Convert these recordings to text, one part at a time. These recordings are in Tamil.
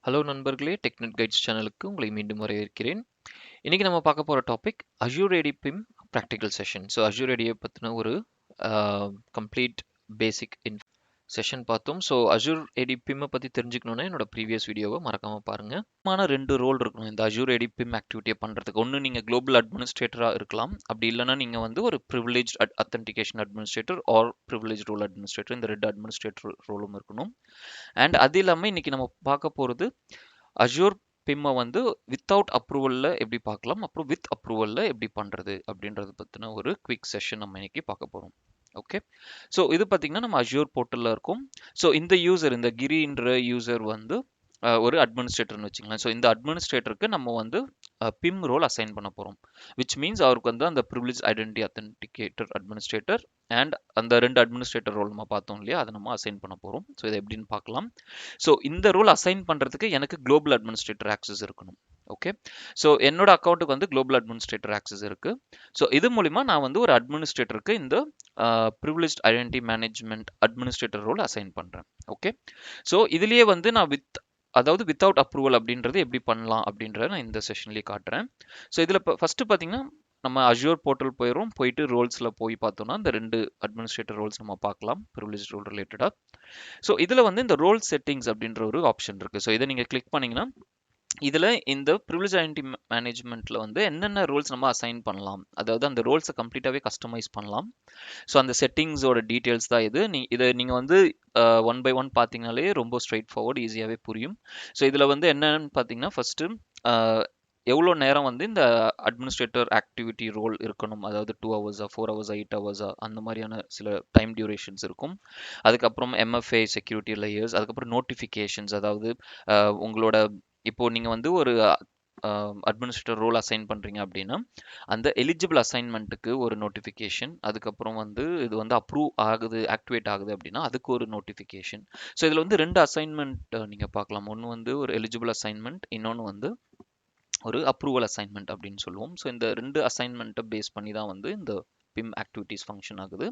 ஹலோ நண்பர்களே, டெக்னிக் கைட்ஸ் சேனலுக்கு உங்களை மீண்டும் வரவேற்கிறேன். இன்னைக்கு நம்ம பார்க்க போகிற topic Azure AD PIM practical session. So Azure AD பற்றின ஒரு கம்ப்ளீட் பேசிக் செஷன் பார்த்தோம். ஸோ Azure AD PIM பற்றி தெரிஞ்சுக்கணுன்னா என்னோட ப்ரீவியஸ் வீடியோவை மறக்காமல் பாருங்கள். ரெண்டு ரோல் இருக்கணும் இந்த Azure AD PIM ஆக்டிவிட்டியை பண்ணுறதுக்கு. ஒன்று நீங்கள் குளோபல் அட்மினிஸ்ட்ரேட்டராக இருக்கலாம், அப்படி இல்லைன்னா நீங்கள் வந்து ஒரு privilege authentication administrator or privilege role administrator, இந்த ரெண்டு அட்மினிஸ்ட்ரேட்டர் ரோலும் இருக்கணும். அண்ட் அது இல்லாமல் இன்னைக்கு நம்ம பார்க்க போகிறது Azure PIM வந்து வித்தவுட் அப்ரூவலில் எப்படி பார்க்கலாம், அப்புறம் வித் அப்ரூவலில் எப்படி பண்ணுறது அப்படின்றது பற்றின ஒரு குவிக் செஷன் நம்ம இன்னைக்கு பார்க்க போகிறோம். ஓகே, ஸோ இது பார்த்தீங்கன்னா நம்ம Azure போர்ட்டலில் இருக்கும். ஸோ இந்த கிரின்ற யூசர் வந்து ஒரு அட்மினிஸ்ட்ரேட்டர்னு வச்சுக்கலாம். ஸோ இந்த அட்மினிஸ்ட்ரேட்டருக்கு நம்ம வந்து பிம் ரோல் அசைன் பண்ண போகிறோம். விச் மீன்ஸ் அவருக்கு வந்து அந்த privilege identity authenticator administrator and அந்த ரெண்டு அட்மினிஸ்ட்ரேட்டர் ரோல் நம்ம பார்த்தோம் இல்லையா, அதை நம்ம அசைன் பண்ண போகிறோம். ஸோ இதை எப்படின்னு பார்க்கலாம். ஸோ இந்த ரோல் அசைன் பண்ணுறதுக்கு எனக்கு குளோபல் அட்மினிஸ்ட்ரேட்டர் ஆக்சஸ் இருக்கணும். ஓகே, ஸோ என்னோட அக்கௌண்ட்டுக்கு வந்து குளோபல் அட்மினிஸ்ட்ரேட்டர் ஆக்சஸ் இருக்கு. ஸோ இது மூலிமா நான் வந்து ஒரு அட்மினிஸ்ட்ரேட்டருக்கு இந்த privilege identity management administrator role assign பண்ணுறேன். ஓகே, ஸோ இதுலேயே வந்து நான் வித்தவுட் அப்ரூவல் அப்படின்றது எப்படி பண்ணலாம் அப்படின்றத நான் இந்த செஷன்லேயே காட்டுறேன். ஸோ இதில் ஃபர்ஸ்ட் பார்த்தீங்கன்னா நம்ம அஷ்யூர் போர்ட்டல் போயிட்டு ரோல்ஸில் போய் பார்த்தோம்னா இந்த ரெண்டு அட்மினிஸ்ட்ரேட்டர் ரோல்ஸ் நம்ம பார்க்கலாம், ப்ரிவிலேஜ் ரோல் ரிலேட்டடாக. ஸோ இதில் வந்து இந்த ரோல் செட்டிங்ஸ் அப்படின்ற ஒரு ஆப்ஷன் இருக்குது. ஸோ இதை நீங்கள் கிளிக் பண்ணிங்கன்னா இதில் இந்த ப்ரிவிலேஜ் ஐடென்டிட்டி மேனேஜ்மெண்ட்டில் வந்து என்னென்ன ரோல்ஸ் நம்ம அசைன் பண்ணலாம், அதாவது அந்த ரோல்ஸை கம்ப்ளீட்டாகவே கஸ்டமைஸ் பண்ணலாம். ஸோ அந்த செட்டிங்ஸோட டீட்டெயில்ஸ் தான் இது. இதை நீங்கள் வந்து ஒன் பை ஒன் பார்த்தீங்கனாலே ரொம்ப ஸ்ட்ரைட் ஃபார்வர்ட் ஈஸியாகவே புரியும். ஸோ இதில் வந்து என்னென்னு பார்த்தீங்கன்னா ஃபஸ்ட்டு எவ்வளோ நேரம் வந்து இந்த அட்மினிஸ்ட்ரேட்டர் ஆக்டிவிட்டி ரோல் இருக்கணும், அதாவது 2 ஹவர்ஸா 4 ஹவர்ஸா 8 ஹவர்ஸா அந்த மாதிரியான சில டைம் டியூரேஷன்ஸ் இருக்கும். அதுக்கப்புறம் MFA செக்யூரிட்டி லேயர்ஸ், அதுக்கப்புறம் நோட்டிஃபிகேஷன்ஸ், அதாவது உங்களோட இப்போ நீங்கள் வந்து ஒரு அட்மினிஸ்ட்ரேட்டர் ரோல் அசைன் பண்ணுறீங்க அப்படின்னா அந்த எலிஜிபிள் அசைன்மெண்ட்டுக்கு ஒரு நோட்டிஃபிகேஷன், அதுக்கப்புறம் வந்து இது வந்து அப்ரூவ் ஆகுது ஆக்டிவேட் ஆகுது அப்படின்னா அதுக்கு ஒரு நோட்டிஃபிகேஷன். ஸோ இதில் வந்து ரெண்டு அசைன்மெண்ட் நீங்கள் பார்க்கலாம். ஒன்று வந்து ஒரு எலிஜிபிள் அசைன்மெண்ட், இன்னொன்று வந்து ஒரு அப்ரூவல் அசைன்மெண்ட் அப்படின்னு சொல்லுவோம். ஸோ இந்த ரெண்டு அசைன்மெண்ட்டை பேஸ் பண்ணி தான் வந்து இந்த பிம் ஆக்டிவிட்டிஸ் ஃபங்க்ஷன் ஆகுது.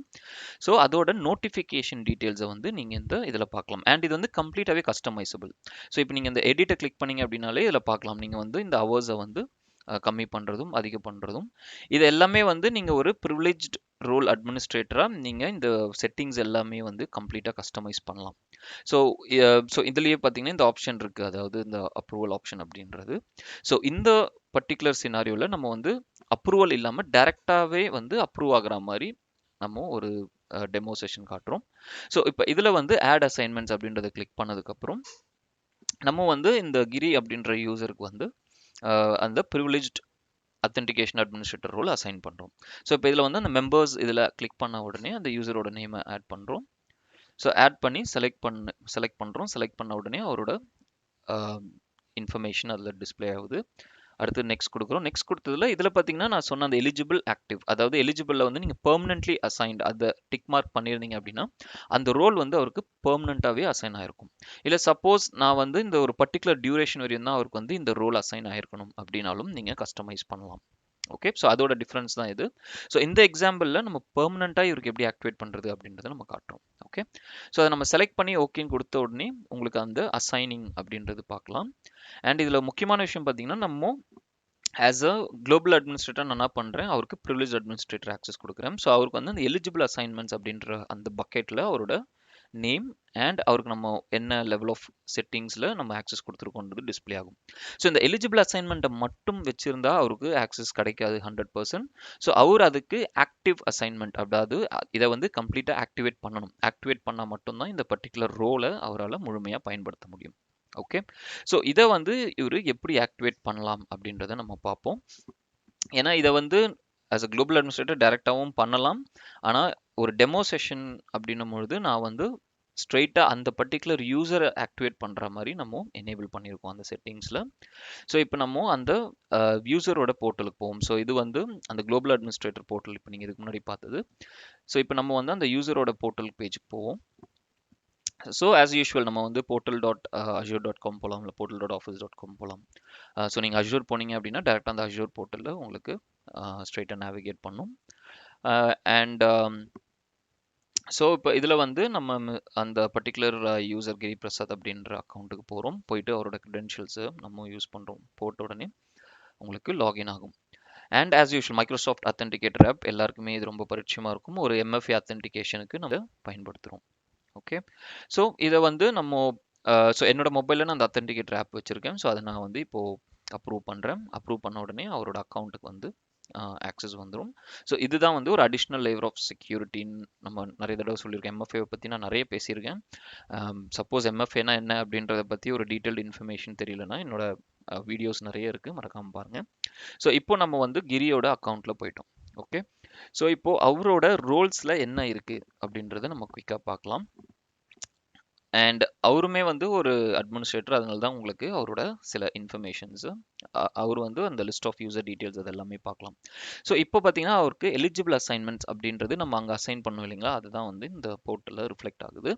ஸோ அதோட நோட்டிஃபிகேஷன் டீட்டெயில்ஸை வந்து நீங்கள் இந்த இதில் பார்க்கலாம். அண்ட் இது வந்து கம்ப்ளீட்டாகவே கஸ்டமைசபிள். ஸோ இப்போ நீங்கள் இந்த எடிட்டை கிளிக் பண்ணீங்க அப்படின்னாலே இதில் பார்க்கலாம். நீங்கள் வந்து இந்த ஹவர்ஸை வந்து கம்மி பண்ணுறதும் அதிகம் பண்ணுறதும், இது எல்லாமே வந்து நீங்கள் ஒரு ப்ரிவிலேஜ்ட் ரோல் அட்மினிஸ்ட்ரேட்டராக நீங்கள் இந்த செட்டிங்ஸ் எல்லாமே வந்து கம்ப்ளீட்டாக கஸ்டமைஸ் பண்ணலாம். ஸோ இதுலேயே பார்த்தீங்கன்னா இந்த ஆப்ஷன் இருக்குது, அதாவது இந்த அப்ரூவல் ஆப்ஷன் அப்படின்றது. ஸோ இந்த பர்டிகுலர் சினாரியோவில் நம்ம வந்து அப்ரூவல் இல்லாமல் டைரெக்டாகவே வந்து அப்ரூவ் ஆகிற மாதிரி நம்ம ஒரு டெமோ செஷன் காட்டுறோம். ஸோ இப்போ இதில் வந்து ஆட் அசைன்மெண்ட்ஸ் அப்படின்றத கிளிக் பண்ணதுக்கப்புறம் நம்ம வந்து இந்த கிரி அப்படின்ற யூசருக்கு வந்து அந்த privileged authentication administrator role assign பண்ணுறோம். ஸோ இப்போ இதில் வந்து அந்த மெம்பர்ஸ் இதில் கிளிக் பண்ண உடனே அந்த யூசரோட நேமை ஆட் பண்ணுறோம். ஸோ ஆட் பண்ணி செலக்ட் பண்ணுறோம். செலக்ட் பண்ண உடனே அவரோட இன்ஃபர்மேஷன் அதில் டிஸ்பிளே ஆகுது. அடுத்து நெக்ஸ்ட் கொடுக்குறோம். நெக்ஸ்ட் கொடுத்ததுல இதில் பார்த்தீங்கன்னா நான் சொன்ன அந்த எலிஜிபிள் ஆக்டிவ், அதாவது எலிஜிபிளில் வந்து நீங்கள் பெர்மனென்ட்லி அசைன்ட் அதை டிக் மார்க் பண்ணியிருந்தீங்க அப்படின்னா அந்த ரோல் வந்து அவருக்கு பெர்மனெண்ட்டாகவே அசைன் ஆயிருக்கும். இல்லை சப்போஸ் நான் வந்து இந்த ஒரு பர்டிகுலர் டியூரேஷன் வரையும் தான் அவருக்கு வந்து இந்த ரோல் அசைன் ஆயிருக்கணும் அப்படின்னாலும் நீங்கள் கஸ்டமைஸ் பண்ணலாம். ஓகே, ஸோ அதோட டிஃப்ரென்ஸ் தான் இது. ஸோ இந்த எக்ஸாம்பிளில் நம்ம பெர்மனெண்ட்டாக இவருக்கு எப்படி ஆக்டிவேட் பண்ணுறது அப்படின்றத நம்ம காட்டுறோம். ஓகே, ஸோ அதை நம்ம செலக்ட் பண்ணி ஓகேன்னு கொடுத்த உடனே உங்களுக்கு அந்த அசைனிங் அப்படின்றது பார்க்கலாம். அண்ட் இதில் முக்கியமான விஷயம் பார்த்தீங்கன்னா நம்ம ஆஸ் அ குளோபல் அட்மினிஸ்ட்ரேட்டர் நான் என்ன பண்ணுறேன், அவருக்கு ப்ரிவிலேஜ் அட்மினிஸ்ட்ரேட்டர் ஆக்சஸ் கொடுக்குறேன். ஸோ அவருக்கு வந்து அந்த எலிஜிபிள் அசைன்மெண்ட்ஸ் அப்படின்ற அந்த பக்கெட்டில் அவரோட நேம் அண்ட் அவருக்கு நம்ம என்ன லெவல் ஆஃப் செட்டிங்ஸில் நம்ம ஆக்சஸ் கொடுத்துருக்கோன்றது டிஸ்பிளே ஆகும். ஸோ இந்த எலிஜிபிள் அசைன்மெண்ட்டை மட்டும் வச்சுருந்தா அவருக்கு ஆக்சஸ் கிடைக்காது 100%. ஸோ அவர் அதுக்கு ஆக்டிவ் அசைன்மெண்ட், அதாவது இதை வந்து கம்ப்ளீட்டாக ஆக்டிவேட் பண்ணணும். ஆக்டிவேட் பண்ணால் மட்டும்தான் இந்த பர்டிகுலர் ரோலை அவரால் முழுமையாக பயன்படுத்த முடியும். ஓகே, ஸோ இதை வந்து இவர் எப்படி ஆக்டிவேட் பண்ணலாம் அப்படின்றத நம்ம பார்ப்போம். ஏன்னா இதை வந்து ஆஸ் அ குளோபல் அட்மினிஸ்ட்ரேட்டர் டைரெக்டாகவும் பண்ணலாம். ஆனால் ஒரு டெமோ செஷன் அப்படின்னும் பொழுது நான் வந்து ஸ்ட்ரெயிட்டாக அந்த பர்டிகுலர் யூசரை ஆக்டிவேட் பண்ணுற மாதிரி நம்ம எனேபிள் பண்ணியிருக்கோம் அந்த செட்டிங்ஸில். ஸோ இப்போ நம்ம அந்த யூசரோட போர்ட்டலுக்கு போவோம். ஸோ இது வந்து அந்த குளோபல் அட்மினிஸ்ட்ரேட்டர் போர்ட்டல் இப்போ நீங்கள் இதுக்கு முன்னாடி பார்த்தது. ஸோ இப்போ நம்ம வந்து அந்த யூசரோட போர்ட்டல் பேஜுக்கு போவோம். ஸோ ஆஸ் யூஷுவல் நம்ம வந்து portal.azure.com போகலாம், இல்லை portal.office.com போகலாம். ஸோ நீங்கள் அஷ்யூர் போனீங்க அப்படின்னா டேரெக்டாக அந்த அஷ்யூர் போர்ட்டலில் உங்களுக்கு ஸ்ட்ரெயிட்டாக நேவிகேட் பண்ணும். அண்ட் ஸோ இப்போ இதில் வந்து நம்ம அந்த பர்டிகுலர் யூசர் கிரி பிரசாத் அப்படின்ற அக்கௌண்ட்டுக்கு போகிறோம். போயிட்டு அவரோட க்ரெடென்ஷியல்ஸை நம்ம யூஸ் பண்ணுறோம். போட்ட உடனே உங்களுக்கு லாகின் ஆகும். And as usual Microsoft authenticator app எல்லாருக்குமே இது ரொம்ப பரிச்சயமாக இருக்கும். ஒரு எம்எஃப்ஏ அத்தென்டிகேஷனுக்கு நம்ம பயன்படுத்துகிறோம். ஓகே, ஸோ இதை வந்து நம்ம ஸோ என்னோட மொபைலில் நான் அந்த அத்தென்டிகேட்டர் ஆப் வச்சுருக்கேன். ஸோ அதை நான் வந்து இப்போது அப்ரூவ் பண்ணுறேன். அப்ரூவ் பண்ண உடனே அவரோட அக்கௌண்ட்டுக்கு வந்து ஆக்சஸ் வந்துடும். ஸோ இதுதான் வந்து ஒரு அடிஷ்னல் லேயர் ஆஃப் செக்யூரிட்டின்னு நம்ம நிறைய தடவை சொல்லியிருக்கேன். எம்எஃப்ஏவை பற்றி நான் நிறைய பேசியிருக்கேன். சப்போஸ் எம்எஃப்ஏனா என்ன அப்படின்றத பற்றி ஒரு டீட்டெயில்டு இன்ஃபர்மேஷன் தெரியலனா என்னோட வீடியோஸ் நிறைய இருக்குது, மறக்காமல் பாருங்கள். ஸோ இப்போ நம்ம வந்து கிரியோட அக்கௌண்ட்டில் போயிட்டோம். ஓகே, ஸோ இப்போ அவரோட ரோல்ஸில் என்ன இருக்குது அப்படின்றத நம்ம குயிக்காக பார்க்கலாம். அண்ட் அவருமே வந்து ஒரு அட்மினிஸ்ட்ரேட்டர், அதனால தான் உங்களுக்கு அவரோட சில இன்ஃபர்மேஷன்ஸு அவர் வந்து அந்த லிஸ்ட் ஆஃப் யூசர் டீட்டெயில்ஸ் அது எல்லாமே பார்க்கலாம். ஸோ இப்போ பார்த்தீங்கன்னா அவருக்கு எலிஜிபிள் அசைன்மெண்ட்ஸ் அப்படின்றது நம்ம அங்கே அசைன் பண்ணுவோம் இல்லைங்களா, அதுதான் வந்து இந்த போர்ட்டலில் ரிஃப்ளெக்ட் ஆகுது.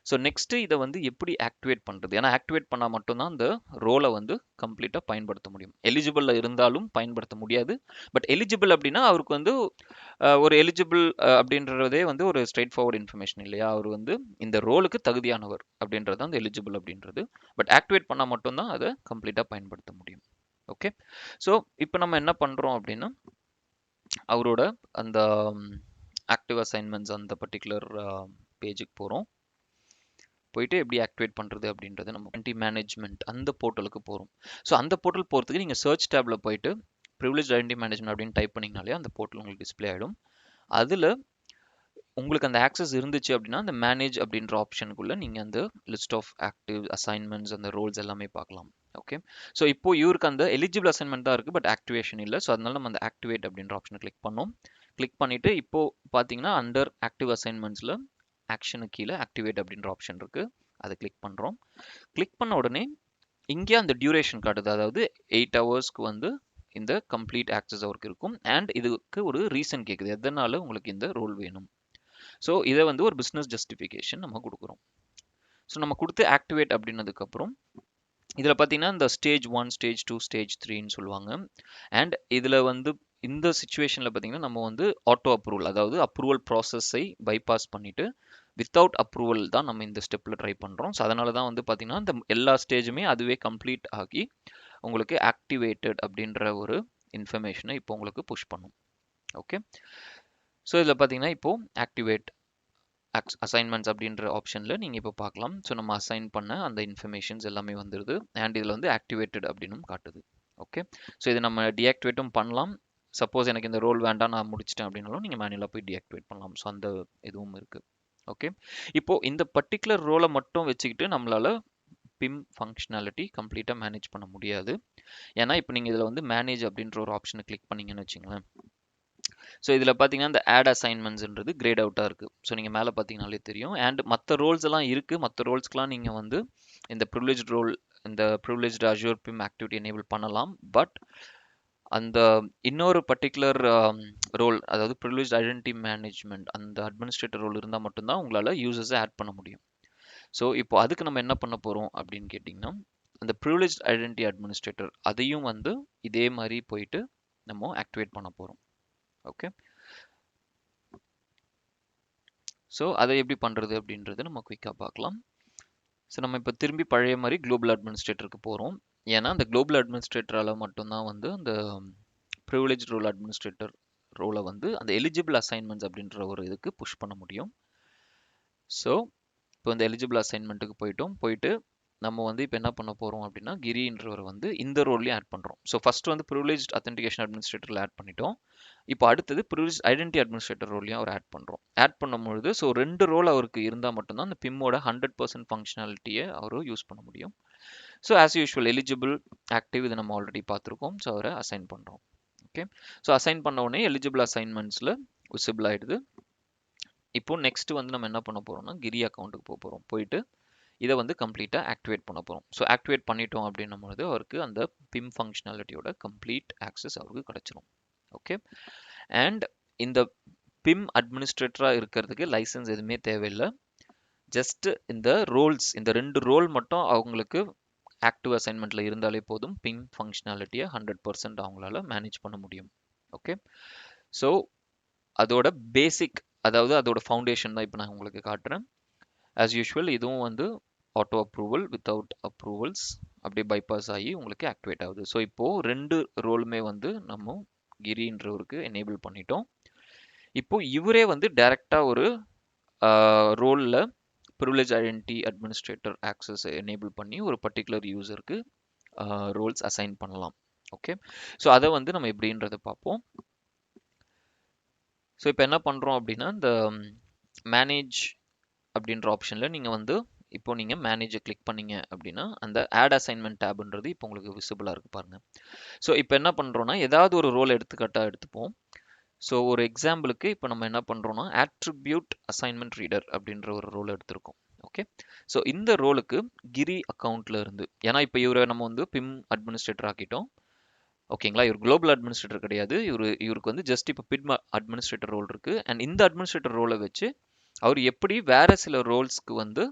ஸோ நெக்ஸ்ட் இதை வந்து எப்படி ஆக்டிவேட் பண்ணுறது? ஏன்னா ஆக்டிவேட் பண்ணால் மட்டும்தான் அந்த ரோலை வந்து கம்ப்ளீட்டாக பயன்படுத்த முடியும். எலிஜிபிளில் இருந்தாலும் பயன்படுத்த முடியாது. பட் எலிஜிபிள் அப்படின்னா அவருக்கு வந்து ஒரு எலிஜிபிள் அப்படின்றதே வந்து ஒரு ஸ்ட்ரெயிட் ஃபார்வர்ட் இன்ஃபர்மேஷன் இல்லையா. அவர் வந்து இந்த ரோலுக்கு தகுதியானவர் அப்படின்றது அந்த எலிஜிபிள் அப்படின்றது. பட் ஆக்டிவேட் பண்ணால் மட்டும்தான் அதை கம்ப்ளீட்டாக பயன்படுத்த முடியும். ஓகே, ஸோ இப்போ நம்ம என்ன பண்ணுறோம் அப்படின்னா அவரோட அந்த ஆக்டிவ் அசைன்மெண்ட்ஸ் அந்த பர்டிகுலர் பேஜுக்கு போகிறோம். போயிட்டு எப்படி ஆக்டிவேட் பண்ணுறது அப்படின்றது நம்ம ஐடென்டிட்டி மேனேஜ்மெண்ட் அந்த போர்ட்டலுக்கு போகிறோம். ஸோ அந்த போர்ட்டல் போகிறதுக்கு நீங்கள் சர்ச் டேப்பில் போயிட்டு ப்ரிவிலேஜ் ஐடென்டிட்டி மேனேஜ்மெண்ட் அப்படின்னு டைப் பண்ணிங்கனாலே அந்த போர்ட்டல் உங்களுக்கு டிஸ்பிளே ஆகிடும். அதில் உங்களுக்கு அந்த ஆக்சஸ் இருந்துச்சு அப்படின்னா அந்த மேனேஜ் அப்படின்ற ஆப்ஷனுக்குள்ளே நீங்கள் அந்த லிஸ்ட் ஆஃப் ஆக்டிவ் அசைன்மெண்ட்ஸ் அந்த ரோல்ஸ் எல்லாமே பார்க்கலாம். ஓகே, ஸோ இப்போ இவருக்கு அந்த எலிஜிபிள் அசைன்மெண்ட் தான் இருக்குது, பட் ஆக்டிவேஷன் இல்லை. ஸோ அதனால நம்ம அந்த ஆக்டிவேட் அப்படின்ற ஆப்ஷனை கிளிக் பண்ணோம். கிளிக் பண்ணிவிட்டு இப்போது பார்த்தீங்கன்னா அண்டர் ஆக்டிவ் அசைன்மெண்ட்ஸில் ஆக்ஷனுக்கு கீழே ஆக்டிவேட் அப்படின்ற ஆப்ஷன் இருக்குது, அதை கிளிக் பண்ணுறோம். கிளிக் பண்ண உடனே இங்கே அந்த டியூரேஷன் காட்டுது, அதாவது 8 ஹவர்ஸ்க்கு வந்து இந்த கம்ப்ளீட் ஆக்சஸ் அவருக்கு இருக்கும். அண்ட் இதுக்கு ஒரு ரீசன் கேட்குது, எதனால உங்களுக்கு இந்த ரோல் வேணும். ஸோ இதை வந்து ஒரு பிஸ்னஸ் ஜஸ்டிஃபிகேஷன் நம்ம கொடுக்குறோம். ஸோ நம்ம கொடுத்து ஆக்டிவேட் அப்படின்னதுக்கப்புறம் இதில் பார்த்தீங்கன்னா இந்த ஸ்டேஜ் 1, ஸ்டேஜ் 2, ஸ்டேஜ் 3ன்னு சொல்லுவாங்க. அண்ட் இதில் வந்து இந்த சுச்சுவேஷனில் பார்த்தீங்கன்னா நம்ம வந்து ஆட்டோ அப்ரூவல், அதாவது அப்ரூவல் ப்ராசஸை பைபாஸ் பண்ணிவிட்டு வித்தவுட் அப்ரூவல் தான் நம்ம இந்த ஸ்டெப்பில் ட்ரை பண்ணுறோம். ஸோ அதனால தான் வந்து பார்த்தீங்கன்னா இந்த எல்லா ஸ்டேஜுமே அதுவே கம்ப்ளீட் ஆகி உங்களுக்கு ஆக்டிவேட்டட் அப்படின்ற ஒரு இன்ஃபர்மேஷனை இப்போ உங்களுக்கு புஷ் பண்ணும். ஓகே, ஸோ இதில் பார்த்தீங்கன்னா இப்போது ஆக்டிவேட் அசைன்மெண்ட்ஸ் அப்படின்ற ஆப்ஷனில் நீங்கள் இப்போ பார்க்கலாம். ஸோ நம்ம அசைன் பண்ண அந்த இன்ஃபர்மேஷன்ஸ் எல்லாமே வந்துடுது. அண்ட் இதில் வந்து ஆக்டிவேட்டட் அப்படின்னும் காட்டுது. ஓகே, ஸோ இதை நம்ம டீஆக்டிவேட்டும் பண்ணலாம். சப்போஸ் எனக்கு இந்த ரோல் வேண்டாம் நான் முடிச்சிட்டேன் அப்படின்னாலும் நீங்கள் மேனுவலாக போய் டீஆக்டிவேட் பண்ணலாம். ஸோ அந்த இதுவும் இருக்குது. ஓகே, இப்போது இந்த பர்டிகுலர் ரோலை மட்டும் வச்சுக்கிட்டு நம்மளால் பிம் ஃபங்க்ஷனாலிட்டி கம்ப்ளீட்டாக மேனேஜ் பண்ண முடியாது. ஏன்னா இப்போ நீங்கள் இதில் வந்து மேனேஜ் அப்படின்ற ஒரு ஆப்ஷனை கிளிக் பண்ணிங்கன்னு வச்சுங்களேன். ஸோ இதில் பார்த்தீங்கன்னா இந்த ஆட் அசைன்மெண்ட்ஸ்ன்றது கிரேட் அவுட்டாக இருக்குது. ஸோ நீங்கள் மேலே பார்த்தீங்கனாலே தெரியும். அண்ட் மற்ற ரோல்ஸ் எல்லாம் இருக்குது. மற்ற ரோல்ஸ்க்கெலாம் நீங்கள் வந்து இந்த ப்ரிவிலேஜ்ட் ரோல், இந்த privileged Azure PIM activity enable பண்ணலாம். பட் அந்த இன்னொரு பர்டிகுலர் ரோல், அதாவது ப்ரிவிலேஜ்ட் ஐடென்டிட்டி மேனேஜ்மெண்ட் அந்த அட்மினிஸ்ட்ரேட்டர் ரோல் இருந்தால் மட்டும்தான் உங்களால் யூசர்ஸை ஆட் பண்ண முடியும். ஸோ இப்போ அதுக்கு நம்ம என்ன பண்ண போகிறோம் அப்படின்னு கேட்டிங்கன்னா அந்த ப்ரிவிலேஜ்ட் ஐடென்டிட்டி அட்மினிஸ்ட்ரேட்டர் அதையும் வந்து இதே மாதிரி போயிட்டு நம்ம ஆக்டிவேட் பண்ண போகிறோம். ஓகே, ஸோ அதை எப்படி பண்ணுறது அப்படின்றது நம்ம குயிக்காக பார்க்கலாம். ஸோ நம்ம இப்போ திரும்பி பழைய மாதிரி குளோபல் அட்மினிஸ்ட்ரேட்டருக்கு போகிறோம். ஏன்னா அந்த குளோபல் அட்மினிஸ்ட்ரேட்டரால் மட்டும்தான் வந்து அந்த ப்ரிவிலேஜ் ரோல் அட்மினிஸ்ட்ரேட்டர் ரோலை வந்து அந்த எலிஜிபிள் அசைன்மெண்ட்ஸ் அப்படின்ற ஒரு இதுக்கு புஷ் பண்ண முடியும். ஸோ இப்போ இந்த எலிஜிபிள் அசைன்மெண்ட்டுக்கு போயிட்டு நம்ம வந்து இப்போ என்ன பண்ண போகிறோம் அப்படின்னா கிரின்றவரை வந்து இந்த ரோல்லையும் ஆட் பண்ணுறோம். ஸோ ஃபர்ஸ்ட் வந்து ப்ரிவிலேஜ் அத்தென்டிகேஷன் அட்மினிஸ்ட்ரேட்டரில் ஆட் பண்ணிட்டோம். இப்போ அடுத்தது ப்ரிவிலேஜ் ஐடென்டிட்டி அட்மினிஸ்ட்ரேட்டர் ரோல்லையும் அவர் ஆட் பண்ணுறோம். ஆட் பண்ணும்பொழுது ஸோ 2 ரோல் அவருக்கு இருந்தால் மட்டும்தான் அந்த பிம்மோட 100% ஃபங்க்ஷனாலிட்டியை அவர் யூஸ் பண்ண முடியும். So as usual eligible active இது நம்ம ஆல்ரெடி பார்த்துருக்கோம். ஸோ அவரை அசைன் பண்ணுறோம். ஓகே, ஸோ அசைன் பண்ண உடனே எலிஜிபிள் அசைன்மெண்ட்ஸில் விசிபிள் ஆகிடுது. இப்போ நெக்ஸ்ட் வந்து நம்ம என்ன பண்ண போகிறோம்னா கிரி அக்கௌண்ட்டுக்கு போகிறோம். போயிட்டு இதை வந்து கம்ப்ளீட்டாக ஆக்டிவேட் பண்ண போகிறோம். ஸோ ஆக்டிவேட் பண்ணிட்டோம் அப்படின்னும் பொழுது அவருக்கு அந்த பிம் ஃபங்க்ஷனாலிட்டியோட கம்ப்ளீட் ஆக்சஸ் அவருக்கு கிடச்சிரும். ஓகே, அண்ட் இந்த பிம் அட்மினிஸ்ட்ரேட்டராக இருக்கிறதுக்கு லைசன்ஸ் எதுவுமே தேவையில்லை. ஜஸ்ட் இந்த ரோல்ஸ், இந்த 2 ரோல் மட்டும் அவங்களுக்கு ஆக்டிவ் அசைன்மெண்ட்டில் இருந்தாலே போதும், பிம் ஃபங்க்ஷனாலிட்டியை 100% அவங்களால மேனேஜ் பண்ண முடியும். ஓகே, ஸோ அதோட பேசிக் அதாவது அதோட ஃபவுண்டேஷன் தான் இப்போ நான் உங்களுக்கு காட்டுறேன். ஆஸ் யூஷுவல் இதுவும் வந்து ஆட்டோ அப்ரூவல் வித்தவுட் அப்ரூவல்ஸ் அப்படியே பைபாஸ் ஆகி உங்களுக்கு ஆக்டிவேட் ஆகுது. ஸோ இப்போது 2 ரோலுமே வந்து நம்ம கிரின்றவருக்கு எனேபிள் பண்ணிட்டோம். இப்போ இவரே வந்து டைரெக்டாக ஒரு ரோலில் privilege identity administrator access enable பண்ணி ஒரு பர்டிகுலர் யூசருக்கு ரோல்ஸ் அசைன் பண்ணலாம். ஓகே, ஸோ அதை வந்து நம்ம எப்படின்றத பார்ப்போம். ஸோ இப்போ என்ன பண்ணுறோம் அப்படின்னா, இந்த மேனேஜ் அப்படின்ற ஆப்ஷனில் நீங்கள் வந்து இப்போ நீங்கள் மேனேஜை கிளிக் பண்ணீங்க அப்படின்னா அந்த ஆட் அசைன்மெண்ட் டேப்ன்றது இப்போ உங்களுக்கு விசிபிளாக இருக்குது பாருங்கள். ஸோ இப்போ என்ன பண்ணுறோன்னா, ஏதாவது ஒரு ரோல் எடுத்துக்காட்டாக எடுத்துப்போம். ஸோ ஒரு எக்ஸாம்பிளுக்கு இப்போ நம்ம என்ன பண்ணுறோன்னா ஆட்ரிபியூட் அசைன்மெண்ட் ரீடர் அப்படின்ற ஒரு ரோல் எடுத்திருக்கோம். ஓகே, ஸோ இந்த ரோலுக்கு கிரி அக்கௌண்ட்ல இருந்து, ஏன்னா இப்போ இவரை நம்ம வந்து பிம் அட்மினிஸ்ட்ரேட்டர் ஆக்கிட்டோம். ஓகேங்களா, இவர் குளோபல் அட்மினிஸ்ட்ரேட்டர் கிடையாது. இவருக்கு வந்து ஜஸ்ட் இப்போ பிம் அட்மினிஸ்ட்ரேட்டர் ரோல் இருக்கு. அண்ட் இந்த அட்மினிஸ்ட்ரேட்டர் ரோலை வச்சு அவர் எப்படி வேற சில ரோல்ஸ்க்கு வந்து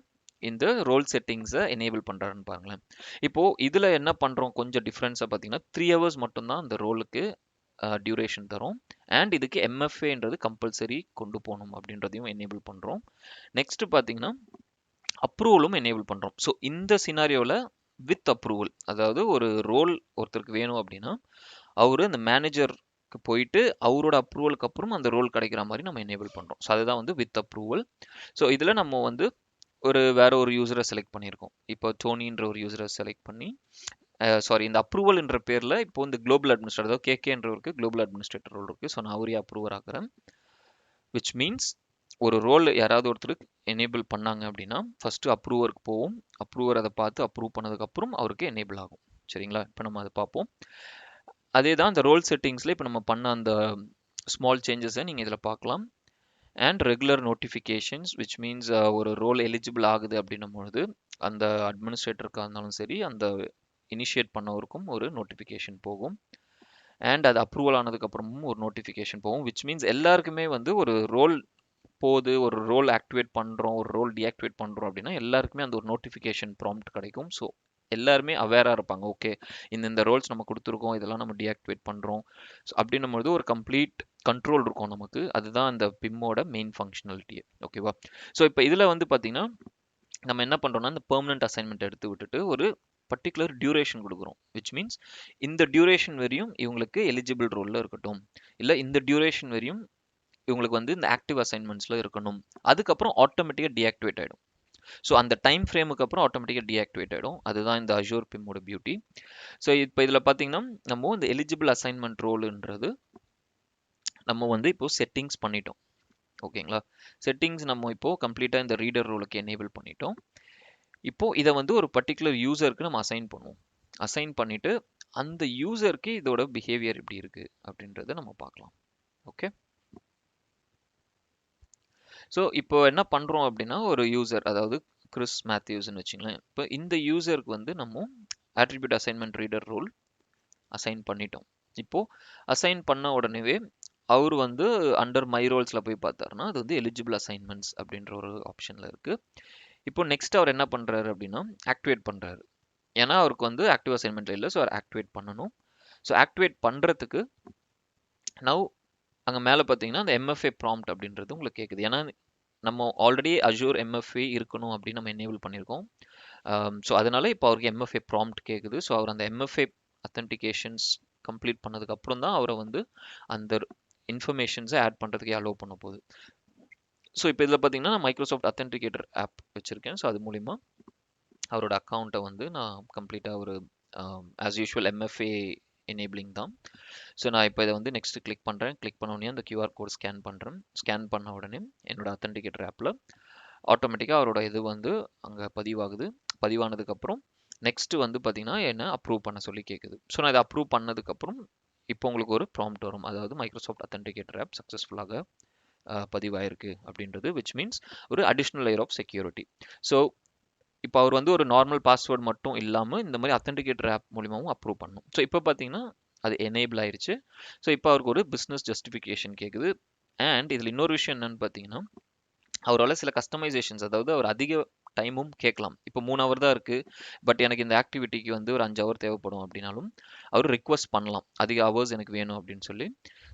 இந்த ரோல் செட்டிங்ஸை எனேபிள் பண்ணுறாருன்னு பாருங்களேன். இப்போது இதில் என்ன பண்ணுறோம், கொஞ்சம் டிஃப்ரென்ஸாக பார்த்தீங்கன்னா 3 ஹவர்ஸ் மட்டும்தான் அந்த ரோலுக்கு டியூரேஷன் தரும். அண்ட் இதுக்கு எம்எஃப்ஏன்றது கம்பல்சரி கொண்டு போகணும் அப்படின்றதையும் எனேபிள் பண்ணுறோம். நெக்ஸ்ட் பார்த்தீங்கன்னா அப்ரூவலும் எனேபிள் பண்ணுறோம். ஸோ இந்த சினாரியோவில் வித் அப்ரூவல், அதாவது ஒரு ரோல் ஒருத்தருக்கு வேணும் அப்படின்னா அவரு அந்த மேனேஜருக்கு போயிட்டு அவரோட அப்ரூவலுக்கு அப்புறம் அந்த ரோல் கிடைக்கிற மாதிரி நம்ம எனேபிள் பண்ணுறோம். ஸோ அதுதான் வந்து வித் அப்ரூவல். ஸோ இதில் நம்ம வந்து வேற ஒரு யூசரை செலக்ட் பண்ணியிருக்கோம். இப்போ டோனின்ற ஒரு யூசரை செலக்ட் பண்ணி சாரி, இந்த அப்ரூவல் என்ற பேரில் இப்போ இந்த குளோபல் அட்மினிஸ்ட்ரேட்டர், அதாவது கேகேன்றவருக்கு குளோபல் அட்மினிஸ்ட்ரேட்டர் ரோல் இருக்குது. ஸோ நான் அவரே அப்ரூவர் ஆக்குறேன். விச் மீன்ஸ் ஒரு ரோல் யாராவது ஒருத்தருக்கு எனேபிள் பண்ணாங்க அப்படின்னா ஃபர்ஸ்ட் அப்ரூவருக்கு போவோம். அப்ரூவர் அதை பார்த்து அப்ரூவ் பண்ணதுக்கப்புறம் அவருக்கு எனேபிள் ஆகும். சரிங்களா, இப்போ நம்ம அதை பார்ப்போம். அதே தான் இந்த ரோல் செட்டிங்ஸில் இப்போ நம்ம பண்ண அந்த ஸ்மால் சேஞ்சஸை நீங்கள் இதில் பார்க்கலாம். And regular notifications which means ஒரு ரோல் எலிஜிபிள் ஆகுது அப்படின்னும் பொழுது அந்த அட்மினிஸ்ட்ரேட்டருக்காக இருந்தாலும் சரி அந்த இனிஷியேட் பண்ணவருக்கும் ஒரு நோட்டிஃபிகேஷன் போகும். அண்ட் அது அப்ரூவல் ஆனதுக்கப்புறமும் ஒரு நோட்டிஃபிகேஷன் போகும். விச் மீன்ஸ் எல்லாருக்குமே வந்து ஒரு ரோல் போது, ஒரு ரோல் ஆக்டிவேட் பண்ணுறோம், ஒரு ரோல் டீஆக்டிவேட் பண்ணுறோம் அப்படின்னா எல்லாருக்குமே அந்த ஒரு நோட்டிஃபிகேஷன் ப்ராம்ப்ட் கிடைக்கும். ஸோ எல்லாருமே அவேராக இருப்பாங்க. ஓகே, இந்த ரோல்ஸ் நம்ம கொடுத்துருக்கோம், இதெல்லாம் நம்ம டீஆக்டிவேட் பண்ணுறோம். ஸோ அப்படின்னும் போது ஒரு கம்ப்ளீட் கண்ட்ரோல் இருக்கும் நமக்கு. அதுதான் இந்த பிம்மோட மெயின் ஃபங்க்ஷனாலிட்டியே. ஓகேவா, ஸோ இப்போ இதில் வந்து பார்த்தீங்கன்னா நம்ம என்ன பண்ணுறோம்னா இந்த பெர்மனன்ட் அசைன்மெண்ட் எடுத்து விட்டுட்டு ஒரு பர்டிகுலர் டியூரேஷன் கொடுக்குறோம். விச் மீன்ஸ் இந்த டியூரேஷன் வரையும் இவங்களுக்கு எலிஜிபிள் ரோலில் இருக்கட்டும், இல்லை இந்த டியூரேஷன் வரையும் இவங்களுக்கு வந்து இந்த ஆக்டிவ் அசைன்மெண்ட்ஸில் இருக்கணும். அதுக்கப்புறம் ஆட்டோமேட்டிக்காக டீஆக்டிவேட் ஆகிடும். ஸோ அந்த டைம் ஃப்ரேமுக்கு அப்புறம் ஆட்டோமேட்டிக்காக டீஆக்டிவேட் ஆகிடும். அதுதான் இந்த அஜூர் பிம்மோட பியூட்டி. ஸோ இப்போ இதில் பார்த்தீங்கன்னா நம்ம இந்த எலிஜிபிள் அசைன்மெண்ட் ரோலுன்றது நம்ம வந்து இப்போ செட்டிங்ஸ் பண்ணிட்டோம். ஓகேங்களா, செட்டிங்ஸ் நம்ம இப்போ கம்ப்ளீட்டாக இந்த ரீடர் ரோலுக்கு எனேபிள் பண்ணிட்டோம். இப்போ இதை வந்து ஒரு பர்டிகுலர் யூசருக்கு நம்ம அசைன் பண்ணுவோம். அசைன் பண்ணிட்டு அந்த யூசருக்கு இதோட பிஹேவியர் எப்படி இருக்கு அப்படின்றத நம்ம பார்க்கலாம். ஓகே, ஸோ இப்போ என்ன பண்ணுறோம் அப்படின்னா ஒரு யூசர், அதாவது கிறிஸ் மேத்யூஸ்ன்னு வச்சுங்களேன். இப்போ இந்த யூசருக்கு வந்து நம்ம attribute assignment reader role assign பண்ணிட்டோம். இப்போ அசைன் பண்ண உடனேவே அவர் வந்து அண்டர் மை ரோல்ஸில் போய் பார்த்தாருன்னா அது வந்து எலிஜிபிள் அசைன்மெண்ட்ஸ் அப்படின்ற ஒரு ஆப்ஷனில் இருக்குது. இப்போ நெக்ஸ்ட் அவர் என்ன பண்ணுறாரு அப்படின்னா ஆக்டிவேட் பண்ணுறாரு. ஏன்னா அவருக்கு வந்து ஆக்டிவ் அசைன்மெண்ட் இல்லை, ஸோ அவர் ஆக்டிவேட் பண்ணணும். ஸோ ஆக்டிவேட் பண்ணுறதுக்கு நவ் அங்கே மேலே பார்த்தீங்கன்னா அந்த எம்எஃப்ஏ ப்ராம்ப்ட் அப்படின்றது உங்களுக்கு கேட்குது. ஏன்னா நம்ம ஆல்ரெடி அஜூர் எம்எஃப்ஏ இருக்கணும் அப்படின்னு நம்ம எனேபிள் பண்ணியிருக்கோம். ஸோ அதனால இப்போ அவருக்கு எம்எஃப்ஏ ப்ராம்ப்ட் கேட்குது. ஸோ அவர் அந்த எம்எஃப்ஏ அத்தன்டிகேஷன்ஸ் கம்ப்ளீட் பண்ணதுக்கு அப்புறம் தான் அவரை வந்து அந்த இன்ஃபர்மேஷன்ஸை ஆட் பண்ணுறதுக்கு அலோவ் பண்ண போகுது. ஸோ இப்போ இதில் பார்த்தீங்கன்னா நான் மைக்ரோசாஃப்ட் அத்தன்டிகேட்டர் ஆப் வச்சுருக்கேன். ஸோ அது மூலிமா அவரோட அக்கௌண்ட்டை வந்து நான் கம்ப்ளீட்டாக ஒரு ஆஸ் யூஷுவல் எம்எஃப்ஏ எனேபிளிங் தான். ஸோ நான் இப்போ இதை வந்து நெக்ஸ்ட் கிளிக் பண்ணுறேன். கிளிக் பண்ண உடனே அந்த கியூஆர் கோட் ஸ்கேன் பண்ணுறேன். ஸ்கேன் பண்ண உடனே என்னோட அத்தன்டிகேட்டர் ஆப்பில் ஆட்டோமேட்டிக்காக அவரோட இது வந்து அங்கே பதிவாகுது. பதிவானதுக்கப்புறம் நெக்ஸ்ட் வந்து பார்த்தீங்கன்னா என்ன அப்ரூவ் பண்ண சொல்லி கேட்குது. ஸோ நான் இதை அப்ரூவ் பண்ணதுக்கப்புறம் இப்போ உங்களுக்கு ஒரு ப்ராம்ப்ட் வரும். அதாவது மைக்ரோசாஃப்ட் அத்தன்டிகேட்டர் ஆப் சக்ஸஸ்ஃபுல்லாக பதிவாயிருக்கு அப்படின்றது. விச் மீன்ஸ் ஒரு additional layer of security. So இப்போ அவர் வந்து ஒரு நார்மல் பாஸ்வேர்டு மட்டும் இல்லாமல் இந்த மாதிரி அத்தன்டிகேட்டர் ஆப் மூலியமாகவும் அப்ரூவ் பண்ணணும். ஸோ இப்போ பார்த்தீங்கன்னா அது எனேபிள் ஆயிடுச்சு. ஸோ இப்போ அவருக்கு ஒரு பிஸ்னஸ் ஜஸ்டிஃபிகேஷன் கேட்குது. அண்ட் இதில் இன்னொரு விஷயம் என்னன்னு பார்த்தீங்கன்னா அவரால் சில கஸ்டமைசேஷன்ஸ், அதாவது அவர் அதிக டைமும் கேட்கலாம். இப்போ 3 ஹவர் தான் இருக்குது, பட் எனக்கு இந்த ஆக்டிவிட்டிக்கு வந்து ஒரு 5 ஹவர் தேவைப்படும் அப்படின்னாலும் அவர் ரிக்வஸ்ட் பண்ணலாம் அதிக ஹவர்ஸ் எனக்கு வேணும் அப்படின்னு சொல்லி.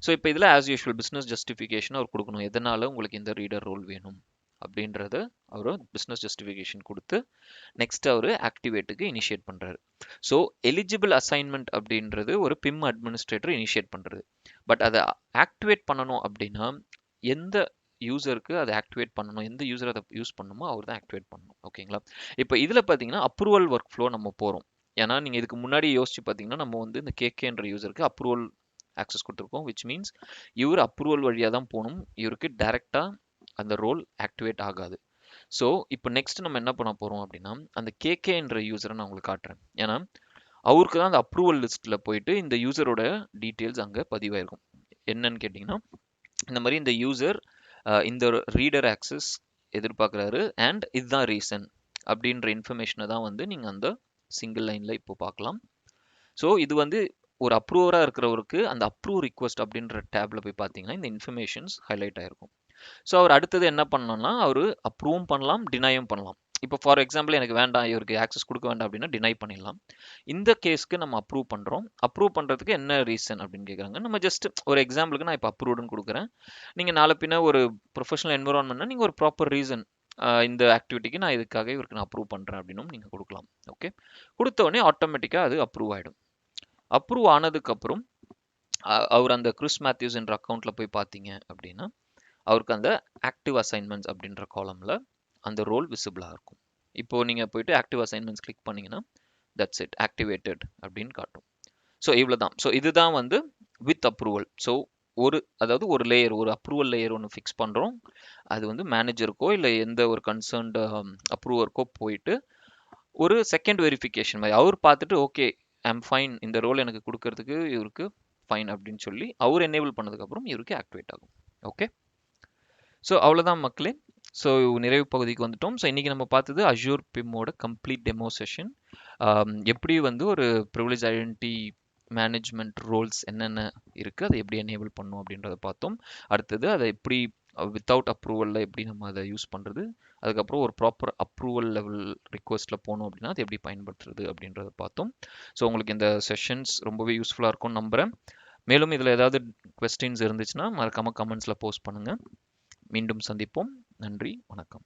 ஸோ இப்போ இதில் ஆஸ் யூஷுவல் பிஸ்னஸ் ஜஸ்டிஃபிகேஷன் அவர் கொடுக்கணும், எதனால உங்களுக்கு இந்த ரீடர் ரோல் வேணும் அப்படின்றத அவர் பிஸ்னஸ் ஜஸ்டிஃபிகேஷன் கொடுத்து நெக்ஸ்ட் அவர் ஆக்டிவேட்டுக்கு இனிஷியேட் பண்ணுறாரு. ஸோ எலிஜிபிள் அசைன்மெண்ட் அப்படின்றது ஒரு பிம் அட்மினிஸ்ட்ரேட்டர் இனிஷியேட் பண்ணுறது. பட் அதை ஆக்டிவேட் பண்ணணும் அப்படின்னா எந்த யூசருக்கு அதை ஆக்டிவேட் பண்ணணும், எந்த யூசர் அதை யூஸ் பண்ணணுமோ அவர் தான் ஆக்டிவேட் பண்ணணும். ஓகேங்களா? இப்போ இதில் பார்த்தீங்கன்னா அப்ரூவல் ஒர்க் ஃப்ளோ நம்ம போகிறோம். ஏன்னா நீங்கள் இதுக்கு முன்னாடி யோசிச்சு பார்த்தீங்கன்னா நம்ம வந்து இந்த கேகேன்ற யூசருக்கு அப்ரூவல் ஆக்சஸ் கொடுத்துருக்கோம். விச் மீன்ஸ் இவர் அப்ரூவல் வழியாக தான் போகணும், இவருக்கு டைரெக்டாக அந்த ரோல் ஆக்டிவேட் ஆகாது. ஸோ இப்போ நெக்ஸ்ட் நம்ம என்ன பண்ண போகிறோம் அப்படின்னா அந்த கேகேன்ற யூசரை நான் உங்களுக்கு காட்டுறேன். ஏன்னா அவருக்கு தான் அந்த அப்ரூவல் லிஸ்ட்டில் போயிட்டு இந்த யூசரோட டீட்டெயில்ஸ் அங்கே பதிவாயிருக்கும். என்னன்னு கேட்டிங்கன்னா இந்த மாதிரி இந்த யூசர் இந்த ரீடர் ஆக்சஸ் எதிர்பார்க்குறாரு அண்ட் இதுதான் ரீசன் அப்படின்ற இன்ஃபர்மேஷனை தான் வந்து நீங்கள் அந்த சிங்கிள் லைனில் இப்போ பார்க்கலாம். ஸோ இது வந்து ஒரு அப்ரூவராக இருக்கிறவருக்கு அந்த அப்ரூவ் ரிக்வஸ்ட் அப்படின்ற டேப்பில் போய் பார்த்தீங்கன்னா இந்த இன்ஃபர்மேஷன்ஸ் ஹைலைட் ஆகிருக்கும். ஸோ அவர் அடுத்தது என்ன பண்ணணும்னா அவர் அப்ரூவும் பண்ணலாம், டினையும் பண்ணலாம். இப்போ ஃபார் எக்ஸாம்பிள் எனக்கு வேண்டாம், இவருக்கு ஆக்சஸ் கொடுக்க வேண்டாம் அப்படின்னா டினை பண்ணிடலாம். இந்த கேஸ்க்கு நம்ம அப்ரூவ் பண்ணுறோம். அப்ரூவ் பண்ணுறதுக்கு என்ன ரீசன் அப்படின்னு கேட்குறாங்க. நம்ம ஜஸ்ட் ஒரு எக்ஸாம்பிளுக்கு நான் இப்போ அப்ரூவ்டுன்னு கொடுக்குறேன். நீங்கள் நாளை பின்ன ஒரு ப்ரொஃபஷனல் என்விரான்மெண்ட்னா நீங்கள் ஒரு ப்ராப்பர் ரீசன் இந்த ஆக்டிவிட்டிக்கு நான் இதுக்காக இவருக்கு நான் அப்ரூவ் பண்ணுறேன் அப்படின்னும் நீங்கள் கொடுக்கலாம். ஓகே, கொடுத்த உடனே ஆட்டோமேட்டிக்காக அது அப்ரூவ் ஆகிடும். அப்ரூவ் ஆனதுக்கப்புறம் அவர் அந்த கிறிஸ் மேத்யூஸ் என்ற அக்கௌண்ட்டில் போய் பார்த்தீங்க அப்படின்னா அவருக்கு அந்த ஆக்டிவ் அசைன்மெண்ட்ஸ் அப்படின்ற காலமில் அந்த ரோல் விசிபிளாக இருக்கும். இப்போது நீங்கள் போயிட்டு ஆக்டிவ் அசைன்மெண்ட்ஸ் கிளிக் பண்ணிங்கன்னா தட்ஸ் இட், ஆக்டிவேட்டட் அப்படின்னு காட்டும். ஸோ இவ்வளோ தான். ஸோ இதுதான் வந்து வித் அப்ரூவல். ஸோ அதாவது ஒரு லேயர், ஒரு அப்ரூவல் லேயர் ஒன்று ஃபிக்ஸ் பண்ணுறோம். அது வந்து மேனேஜருக்கோ இல்லை எந்த ஒரு கன்சர்ன்டு அப்ரூவருக்கோ போயிட்டு ஒரு செகண்ட் வெரிஃபிகேஷன் மாதிரி அவர் பார்த்துட்டு ஓகே ஐம் ஃபைன், இந்த ரோல் எனக்கு கொடுக்கறதுக்கு இவருக்கு ஃபைன் அப்படின்னு சொல்லி அவர் எனேபிள் பண்ணதுக்கப்புறம் இவருக்கு ஆக்டிவேட் ஆகும். ஓகே, ஸோ அவ்வளோதான் மக்களே. ஸோ நிறைவு பகுதிக்கு வந்துட்டோம். ஸோ இன்றைக்கி நம்ம பார்த்தது அஷ்யூர் பிம்மோட கம்ப்ளீட் டெமோ செஷன். எப்படி வந்து ஒரு ப்ரிவிலேஜ் ஐடென்டிட்டி மேனேஜ்மெண்ட் ரோல்ஸ் என்னென்ன இருக்குது, அதை எப்படி எனேபிள் பண்ணும் அப்படின்றத பார்த்தோம். அடுத்தது அதை எப்படி வித்தவுட் அப்ரூவலில் எப்படி நம்ம அதை யூஸ் பண்ணுறது, அதுக்கப்புறம் ஒரு ப்ராப்பர் அப்ரூவல் லெவல் ரிக்வஸ்ட்டில் போகணும் அப்படின்னா அதை எப்படி பயன்படுத்துறது அப்படின்றத பார்த்தோம். ஸோ உங்களுக்கு இந்த செஷன்ஸ் ரொம்பவே யூஸ்ஃபுல்லாக இருக்கும்னு நம்புகிறேன். மேலும் இதில் ஏதாவது கொஸ்டின்ஸ் இருந்துச்சுன்னா மறக்காமல் கமெண்ட்ஸில் போஸ்ட் பண்ணுங்கள். மீண்டும் சந்திப்போம். நன்றி, வணக்கம்.